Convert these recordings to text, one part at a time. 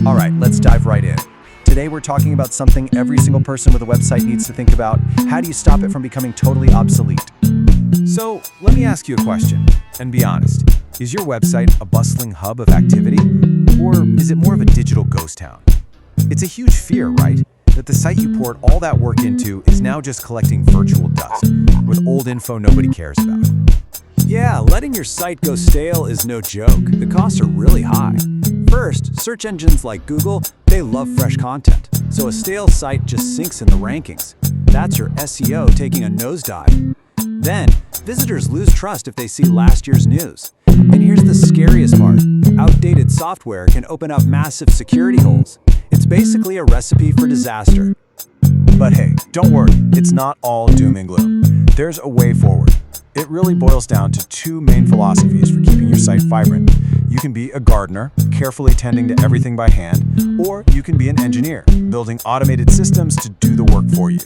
All right, let's dive right in. Today we're talking about something every single person with a website needs to think about. How do you stop it from becoming totally obsolete? So let me ask you a question, and be honest. Is your website a bustling hub of activity, or is it more of a digital ghost town? It's a huge fear, right? That the site you poured all that work into is now just collecting virtual dust, with old info nobody cares about. Yeah, letting your site go stale is no joke. The costs are really high. First, search engines like Google, they love fresh content, so a stale site just sinks in the rankings. That's your SEO taking a nosedive. Then, visitors lose trust if they see last year's news. And here's the scariest part. Outdated software can open up massive security holes. It's basically a recipe for disaster. But hey, don't worry, it's not all doom and gloom. There's a way forward. It really boils down to two main philosophies for keeping your site vibrant. You can be a gardener, carefully tending to everything by hand, or you can be an engineer, building automated systems to do the work for you.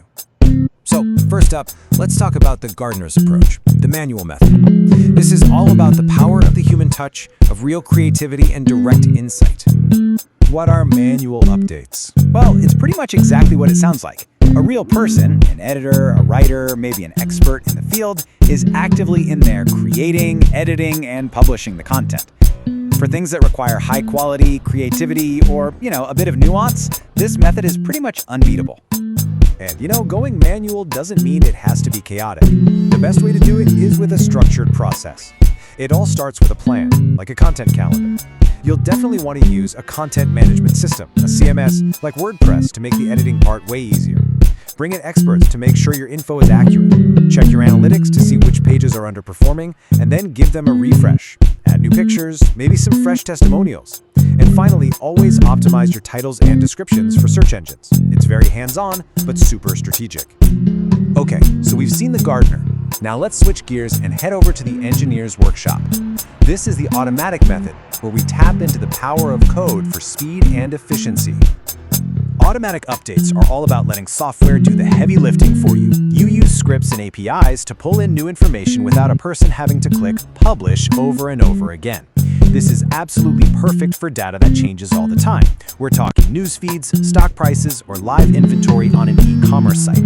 So, first up, let's talk about the gardener's approach, the manual method. This is all about the power of the human touch, of real creativity and direct insight. What are manual updates? Well, it's pretty much exactly what it sounds like. A real person, an editor, a writer, maybe an expert in the field, is actively in there creating, editing, and publishing the content. For things that require high quality, creativity, or, a bit of nuance, this method is pretty much unbeatable. And going manual doesn't mean it has to be chaotic. The best way to do it is with a structured process. It all starts with a plan, like a content calendar. You'll definitely want to use a content management system, a CMS, like WordPress to make the editing part way easier. Bring in experts to make sure your info is accurate. Check your analytics to see which pages are underperforming, and then give them a refresh. Add new pictures, maybe some fresh testimonials. And finally, always optimize your titles and descriptions for search engines. It's very hands-on, but super strategic. Okay, so we've seen the gardener. Now let's switch gears and head over to the engineer's workshop. This is the automatic method, where we tap into the power of code for speed and efficiency. Automatic updates are all about letting software do the heavy lifting for you. You use scripts and APIs to pull in new information without a person having to click publish over and over again. This is absolutely perfect for data that changes all the time. We're talking news feeds, stock prices, or live inventory on an e-commerce site.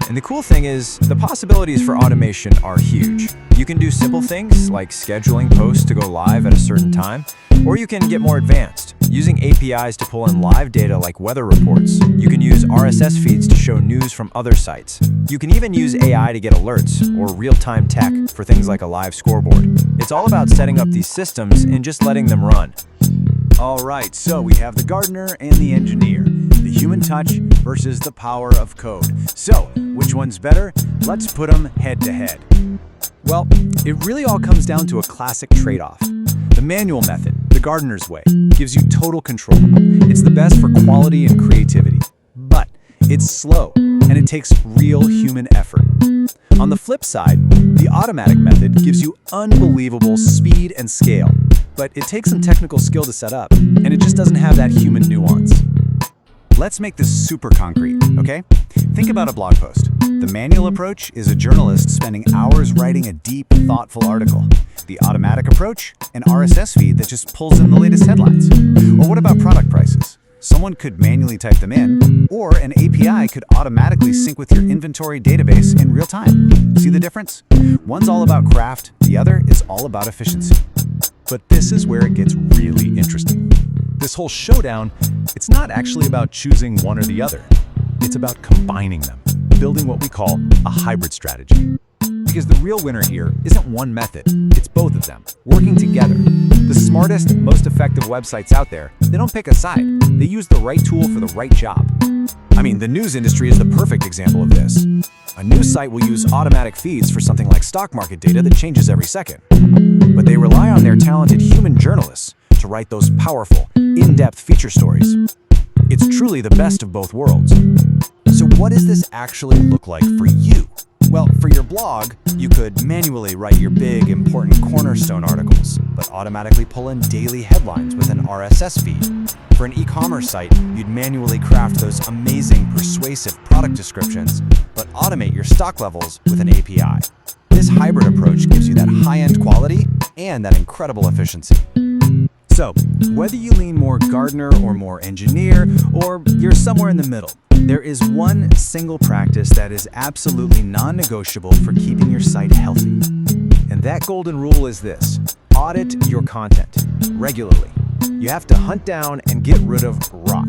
And the cool thing is, the possibilities for automation are huge. You can do simple things like scheduling posts to go live at a certain time, or you can get more advanced, using APIs to pull in live data like weather reports. You can use RSS feeds to show news from other sites. You can even use AI to get alerts, or real-time tech for things like a live scoreboard. It's all about setting up these systems and just letting them run. All right, so we have the gardener and the engineer, the human touch versus the power of code. So, which one's better? Let's put them head to head. Well, it really all comes down to a classic trade-off. The manual method, the gardener's way, gives you total control. It's the best for quality and creativity, but it's slow and it takes real human effort. On the flip side, the automatic method gives you unbelievable speed and scale, but it takes some technical skill to set up, and it just doesn't have that human nuance. Let's make this super concrete, okay? Think about a blog post. The manual approach is a journalist spending hours writing a deep, thoughtful article. The automatic approach, an RSS feed that just pulls in the latest headlines. Or what about product prices? Someone could manually type them in, or an API could automatically sync with your inventory database in real time. See the difference? One's all about craft, the other is all about efficiency. But this is where it gets really interesting. This whole showdown, it's not actually about choosing one or the other. It's about combining them, building what we call a hybrid strategy. Because the real winner here isn't one method, it's both of them, working together. The smartest, most effective websites out there, they don't pick a side. They use the right tool for the right job. I mean, the news industry is the perfect example of this. A news site will use automatic feeds for something like stock market data that changes every second. But they rely on their talented human journalists to write those powerful, in-depth feature stories. It's truly the best of both worlds. So what does this actually look like for you? Well, for your blog, you could manually write your big, important cornerstone articles, but automatically pull in daily headlines with an RSS feed. For an e-commerce site, you'd manually craft those amazing, persuasive product descriptions, but automate your stock levels with an API. This hybrid approach gives you that high-end quality and that incredible efficiency. So, whether you lean more gardener or more engineer, or you're somewhere in the middle, there is one single practice that is absolutely non-negotiable for keeping your site healthy. And that golden rule is this: audit your content regularly. You have to hunt down and get rid of rot.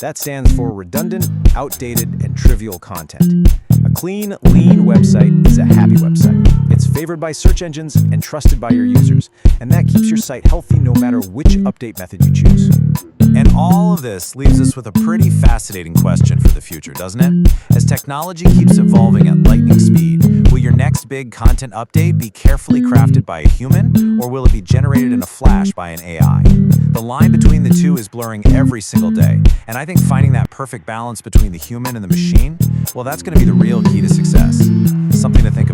That stands for redundant, outdated, and trivial content. A clean, lean website is a happy website. It's favored by search engines and trusted by your users, and that keeps your site healthy no matter which update method you choose. And all of this leaves us with a pretty fascinating question for the future, doesn't it? As technology keeps evolving at lightning speed, will your next big content update be carefully crafted by a human, or will it be generated in a flash by an AI? The line between the two is blurring every single day, and I think finding that perfect balance between the human and the machine, well, that's going to be the real key to success. Something to think